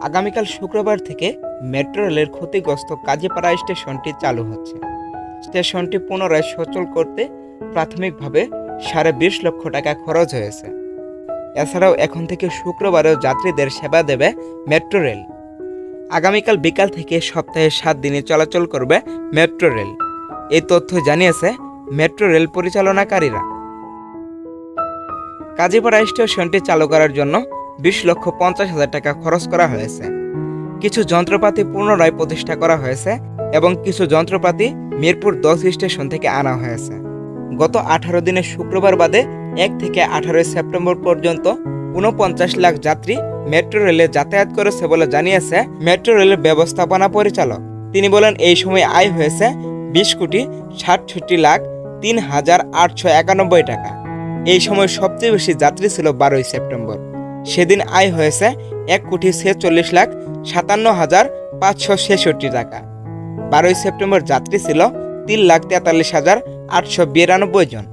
আগামীকাল শুক্রবার থেকে মেট্রো রেলের ক্ষতিগ্রস্ত কাজীপাড়া স্টেশনটি চালু হচ্ছে। স্টেশনটি পুনরায় সচল করতে প্রাথমিকভাবে 20.5 লক্ষ টাকা খরচ হয়েছে। এছাড়াও এখন থেকে শুক্রবারেও যাত্রীদের সেবা দেবে মেট্রো রেল। আগামীকাল বিকাল থেকে সপ্তাহে 7 দিনই চলাচল করবে মেট্রো রেল। এই তথ্য জানিয়েছে মেট্রো রেল পরিচালনাকারীরা। কাজীপাড়া স্টেশনটি চালু করার জন্য 20,50,000 টাকা খরচ করা হয়েছে। কিছু যন্ত্রপাতি পুনরায় প্রতিষ্ঠা করা হয়েছে এবং কিছু যন্ত্রপাতি মিরপুর 10 স্টেশন থেকে আনা হয়েছে। গত 18 দিনে শুক্রবার বাদে 1 থেকে 18 সেপ্টেম্বর পর্যন্ত 49 লাখ যাত্রী মেট্রো রেলে যাতায়াত করেছে বলে জানিয়েছে মেট্রো রেলের ব্যবস্থাপনা পরিচালক। তিনি বলেন, এই সময় আয় হয়েছে 20,67,03,891 টাকা। এই সময় সবচেয়ে বেশি যাত্রী ছিল 12 সেপ্টেম্বর। সেদিন আয় হয়েছে 1,46,57,566 টাকা। 12 সেপ্টেম্বর যাত্রী ছিল 3,43,892 জন।